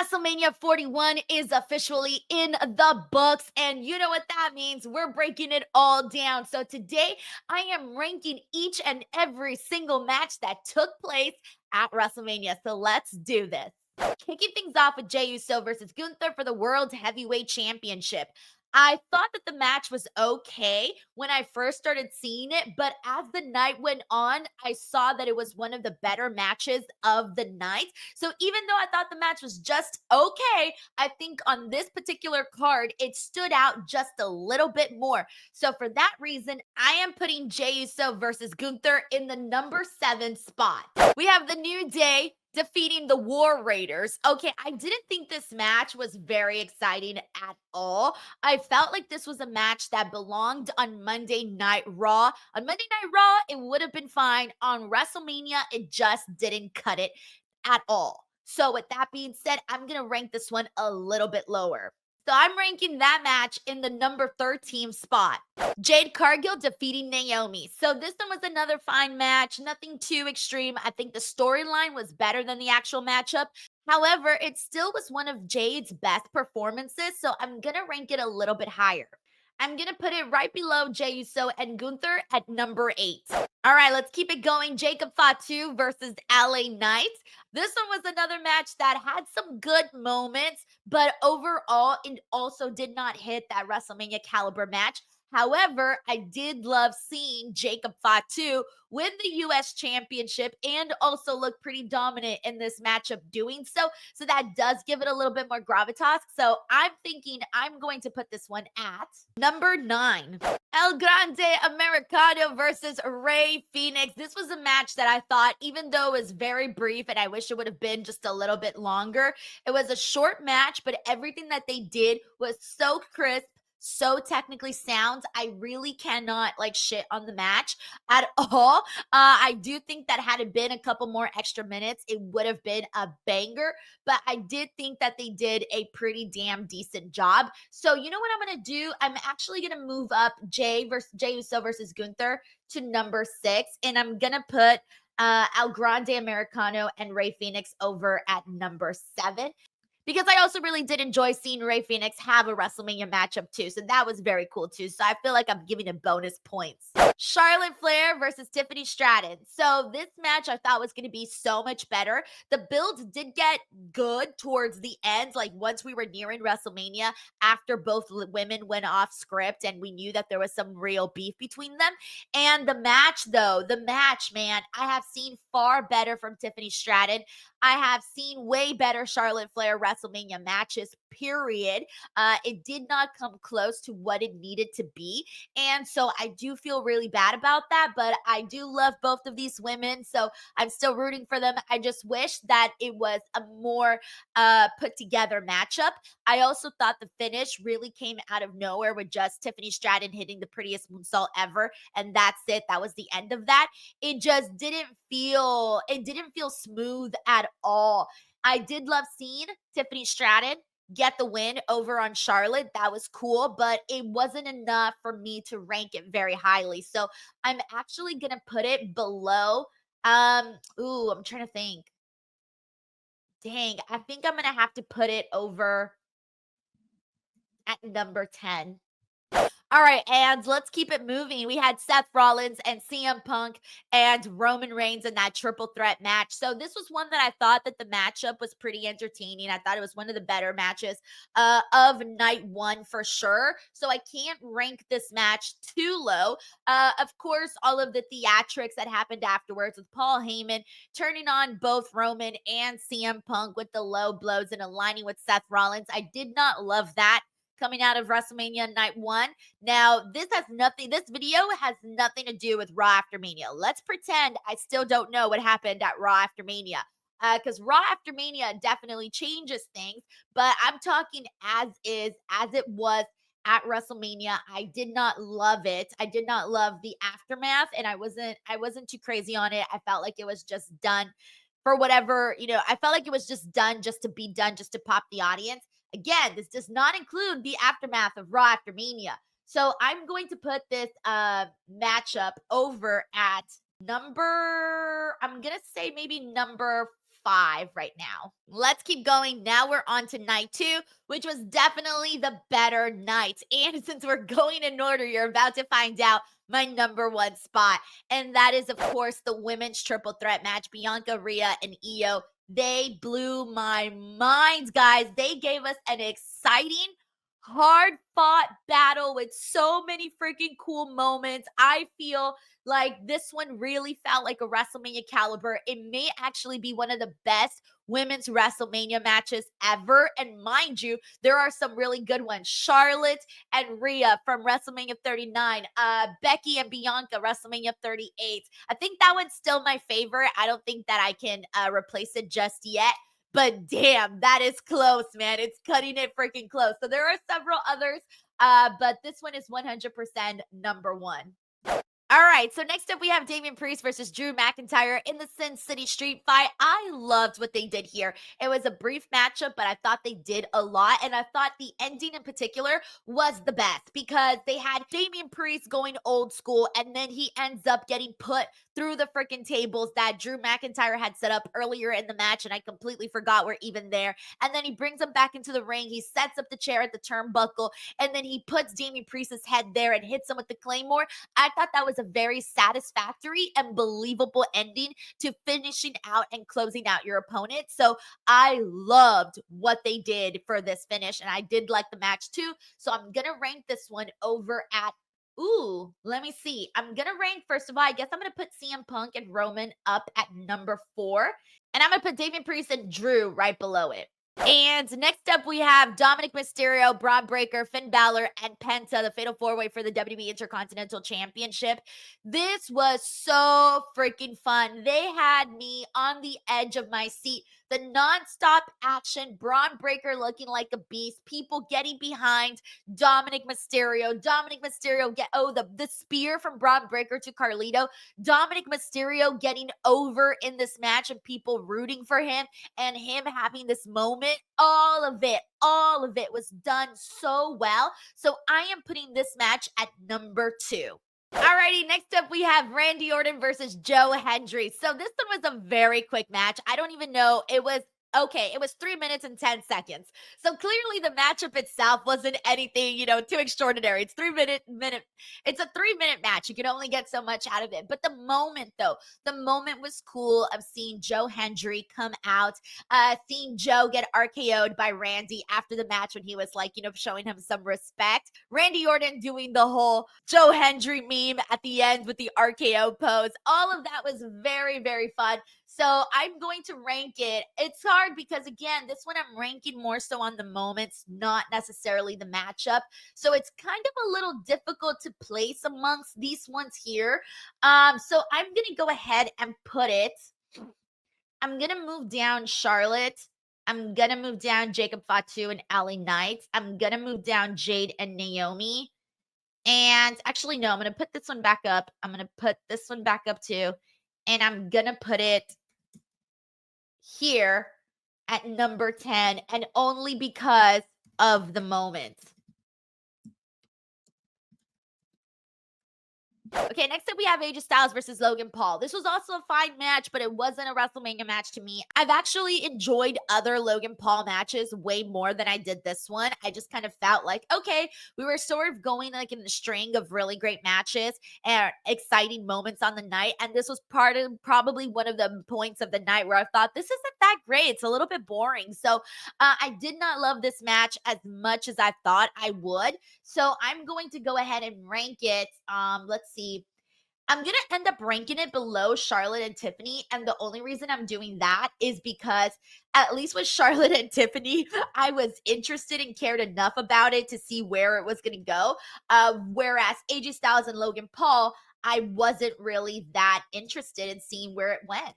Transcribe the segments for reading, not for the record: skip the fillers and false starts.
WrestleMania 41 is officially in the books, and you know what that means. We're breaking it all down. So today, I am ranking each and every single match that took place at WrestleMania. So let's do this. Kicking things off with Jey Uso versus Gunther for the World Heavyweight Championship. I thought that the match was okay when I first started seeing it, but as the night went on, I saw that it was one of the better matches of the night. So even though I thought the match was just okay, I think on this particular card, it stood out just a little bit more. So for that reason, I am putting Jey Uso versus Gunther in the number 7 spot. We have the New Day defeating the War Raiders. Okay, I didn't think this match was very exciting at all. I felt like this was a match that belonged on Monday Night Raw. On Monday Night Raw, it would have been fine. On WrestleMania, it just didn't cut it at all. So with that being said, I'm going to rank this one a little bit lower. So I'm ranking that match in the number 13 spot. Jade Cargill defeating Naomi. So this one was another fine match, nothing too extreme. I think the storyline was better than the actual matchup. However, it still was one of Jade's best performances, so I'm going to rank it a little bit higher. I'm going to put it right below Jey Uso and Gunther at number 8. All right, let's keep it going. Jacob Fatu versus LA Knight. This one was another match that had some good moments, but overall, it also did not hit that WrestleMania caliber match. However, I did love seeing Jacob Fatu win the U.S. Championship and also look pretty dominant in this matchup doing so. So that does give it a little bit more gravitas. So I'm thinking I'm going to put this one at number 9. El Grande Americano versus Rey Fenix. This was a match that I thought, even though it was very brief and I wish it would have been just a little bit longer, it was a short match, but everything that they did was so crisp, so technically sound. I really cannot shit on the match at all. I do think that had it been a couple more extra minutes, it would have been a banger, but I did think that they did a pretty damn decent job. So you know what I'm going to do? I'm actually going to move up Jey Uso versus Gunther to number 6, and I'm going to put El Grande Americano and Rey Fenix over at number 7. Because I also really did enjoy seeing Rey Fenix have a WrestleMania matchup too. So that was very cool too. So I feel like I'm giving him bonus points. Charlotte Flair versus Tiffany Stratton. So this match I thought was going to be so much better. The build did get good towards the end. Like once we were nearing WrestleMania, after both women went off script and we knew that there was some real beef between them. And the match, man, I have seen far better from Tiffany Stratton. I have seen way better Charlotte Flair WrestleMania matches, period. It did not come close to what it needed to be. And so I do feel really bad about that, but I do love both of these women. So I'm still rooting for them. I just wish that it was a more put together matchup. I also thought the finish really came out of nowhere with just Tiffany Stratton hitting the prettiest moonsault ever. And that's it. That was the end of that. It just didn't feel smooth at all. I did love seeing Tiffany Stratton get the win over on Charlotte. That was cool, but it wasn't enough for me to rank it very highly. So I'm actually going to put it below. I'm trying to think. Dang, I think I'm going to have to put it over at number 10. All right, and let's keep it moving. We had Seth Rollins and CM Punk and Roman Reigns in that triple threat match. So this was one that I thought that the matchup was pretty entertaining. I thought it was one of the better matches of night 1 for sure. So I can't rank this match too low. Of course, all of the theatrics that happened afterwards with Paul Heyman turning on both Roman and CM Punk with the low blows and aligning with Seth Rollins. I did not love that coming out of WrestleMania night 1. Now, this video has nothing to do with Raw After Mania. Let's pretend I still don't know what happened at Raw After Mania. Because Raw After Mania definitely changes things, but I'm talking as it was at WrestleMania. I did not love it. I did not love the aftermath, and I wasn't too crazy on it. I felt like it was just done for whatever, I felt like it was just done just to be done, just to pop the audience. Again, this does not include the aftermath of Raw After Mania. So I'm going to put this matchup over at I'm going to say maybe number 5 right now. Let's keep going. Now we're on to night 2, which was definitely the better night. And since we're going in order, you're about to find out my number 1 spot. And that is, of course, the women's triple threat match, Bianca, Rhea, and Io. They blew my mind, guys. They gave us an exciting, hard-fought battle with so many freaking cool moments. I feel like this one really felt like a WrestleMania caliber. It may actually be one of the best women's WrestleMania matches ever. And mind you, there are some really good ones. Charlotte and Rhea from WrestleMania 39, Becky and Bianca, WrestleMania 38. I think that one's still my favorite. I don't think that I can replace it just yet. But damn, that is close, man. It's cutting it freaking close. So there are several others, but this one is 100% number 1. All right, so next up we have Damian Priest versus Drew McIntyre in the Sin City Street Fight. I loved what they did here. It was a brief matchup, but I thought they did a lot, and I thought the ending in particular was the best because they had Damian Priest going old school, and then he ends up getting put through the freaking tables that Drew McIntyre had set up earlier in the match, and I completely forgot we're even there. And then he brings him back into the ring. He sets up the chair at the turnbuckle, and then he puts Damian Priest's head there and hits him with the Claymore. I thought that was a very satisfactory and believable ending to finishing out and closing out your opponent. So I loved what they did for this finish, and I did like the match too. So I'm going to rank this one over at let me see. I'm going to rank, first of all, I guess I'm going to put CM Punk and Roman up at number 4. And I'm going to put Damian Priest and Drew right below it. And next up, we have Dominik Mysterio, Bron Breakker, Finn Balor, and Penta, the Fatal 4-Way for the WWE Intercontinental Championship. This was so freaking fun. They had me on the edge of my seat. The nonstop action, Bron Breakker looking like a beast, people getting behind Dominik Mysterio. Dominik Mysterio the spear from Bron Breakker to Carlito. Dominik Mysterio getting over in this match and people rooting for him and him having this moment. All of it was done so well. So I am putting this match at number 2. Alrighty, next up we have Randy Orton versus Joe Hendry. So this one was a very quick match. I don't even know. It was 3 minutes and 10 seconds. So clearly the matchup itself wasn't anything, too extraordinary. It's it's a 3-minute match. You can only get so much out of it. But the moment was cool of seeing Joe Hendry come out, seeing Joe get RKO'd by Randy after the match when he was showing him some respect. Randy Orton doing the whole Joe Hendry meme at the end with the RKO pose. All of that was very, very fun. So I'm going to rank it. It's hard because, again, this one I'm ranking more so on the moments, not necessarily the matchup. So it's kind of a little difficult to place amongst these ones here. So I'm going to go ahead and put it. I'm going to move down Charlotte. I'm going to move down Jacob Fatu and LA Knight. I'm going to move down Jade and Naomi. And actually, no, I'm going to put this one back up. I'm going to put this one back up too. And I'm going to put it here at number 10, and only because of the moment. Okay, next up we have AJ Styles versus Logan Paul. This was also a fine match, but it wasn't a WrestleMania match to me. I've actually enjoyed other Logan Paul matches way more than I did this one. I just kind of felt like, okay, we were sort of going like in a string of really great matches and exciting moments on the night. And this was probably one of the points of the night where I thought, this isn't that great. It's a little bit boring. So I did not love this match as much as I thought I would. So I'm going to go ahead and rank it. Let's see. I'm going to end up ranking it below Charlotte and Tiffany. And the only reason I'm doing that is because at least with Charlotte and Tiffany, I was interested and cared enough about it to see where it was going to go. Whereas AJ Styles and Logan Paul, I wasn't really that interested in seeing where it went.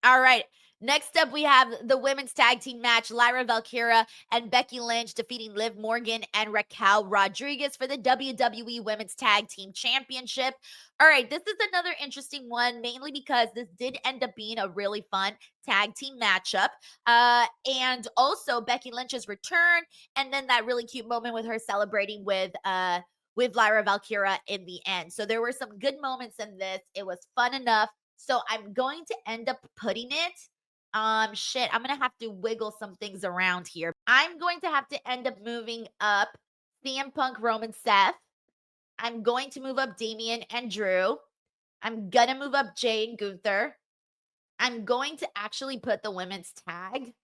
All right. Next up, we have the women's tag team match, Lyra Valkyria and Becky Lynch defeating Liv Morgan and Raquel Rodriguez for the WWE Women's Tag Team Championship. All right, this is another interesting one, mainly because this did end up being a really fun tag team matchup. And also Becky Lynch's return, and then that really cute moment with her celebrating with Lyra Valkyria in the end. So there were some good moments in this. It was fun enough. So I'm going to end up putting it Shit, I'm gonna have to wiggle some things around here. I'm going to have to end up moving up CM Punk, Roman, Seth. I'm going to move up Damian and Drew. I'm gonna move up Jay and Gunther. I'm going to actually put the women's tag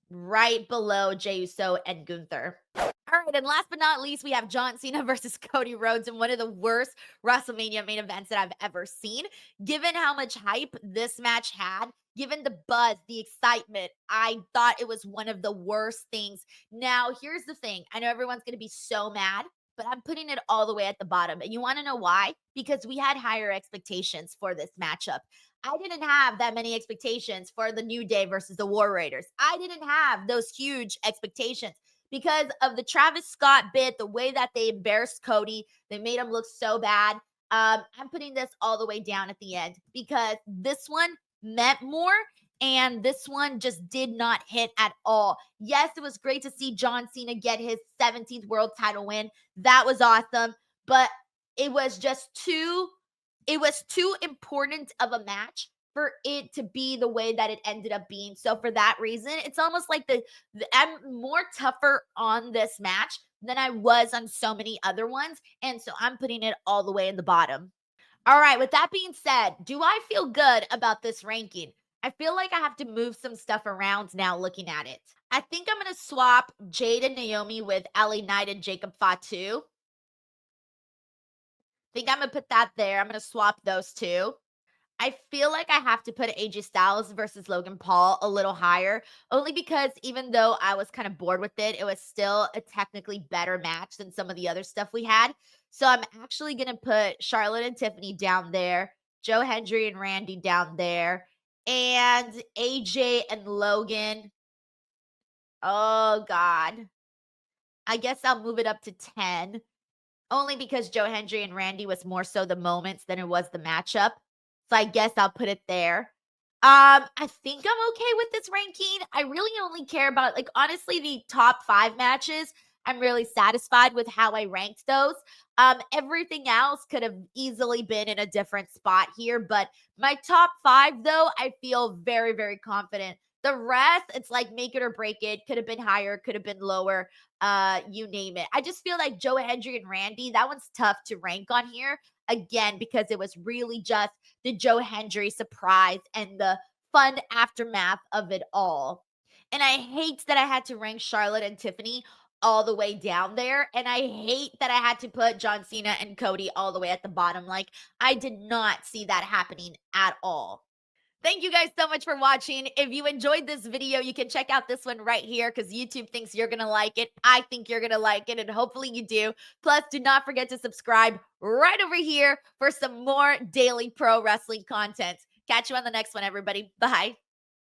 right below Jey Uso and Gunther. All right, and last but not least, we have John Cena versus Cody Rhodes in one of the worst WrestleMania main events that I've ever seen. Given how much hype this match had, given the buzz, the excitement, I thought it was one of the worst things. Now, here's the thing. I know everyone's going to be so mad, but I'm putting it all the way at the bottom. And you want to know why? Because we had higher expectations for this matchup. I didn't have that many expectations for the New Day versus the War Raiders. I didn't have those huge expectations because of the Travis Scott bit, the way that they embarrassed Cody. They made him look so bad. I'm putting this all the way down at the end because this one meant more and this one just did not hit at all. Yes, it was great to see John Cena get his 17th world title win. That was awesome, but it was just too important of a match for it to be the way that it ended up being. So for that reason, it's almost like I'm more tougher on this match than I was on so many other ones. And so I'm putting it all the way in the bottom. All right, with that being said, do I feel good about this ranking? I feel like I have to move some stuff around now looking at it. I think I'm going to swap Jade and Naomi with LA Knight and Jacob Fatu. Think I'm going to put that there. I'm going to swap those two. I feel like I have to put AJ Styles versus Logan Paul a little higher, only because even though I was kind of bored with it, it was still a technically better match than some of the other stuff we had. So I'm actually going to put Charlotte and Tiffany down there, Joe Hendry and Randy down there, and AJ and Logan. Oh, God. I guess I'll move it up to 10, only because Joe Hendry and Randy was more so the moments than it was the matchup. So I guess I'll put it there. I think I'm okay with this ranking. I really only care about, like, honestly, the top 5 matches. I'm really satisfied with how I ranked those. Everything else could have easily been in a different spot here, but my top 5, though, I feel very, very confident. The rest, it's like make it or break it. Could have been higher, could have been lower. You name it. I just feel like Joe Hendry and Randy, that one's tough to rank on here again because it was really just the Joe Hendry surprise and the fun aftermath of it all. And I hate that I had to rank Charlotte and Tiffany all the way down there. And I hate that I had to put John Cena and Cody all the way at the bottom. Like, I did not see that happening at all. Thank you guys so much for watching. If you enjoyed this video, you can check out this one right here because YouTube thinks you're going to like it. I think you're going to like it, and hopefully you do. Plus, do not forget to subscribe right over here for some more daily pro wrestling content. Catch you on the next one, everybody. Bye.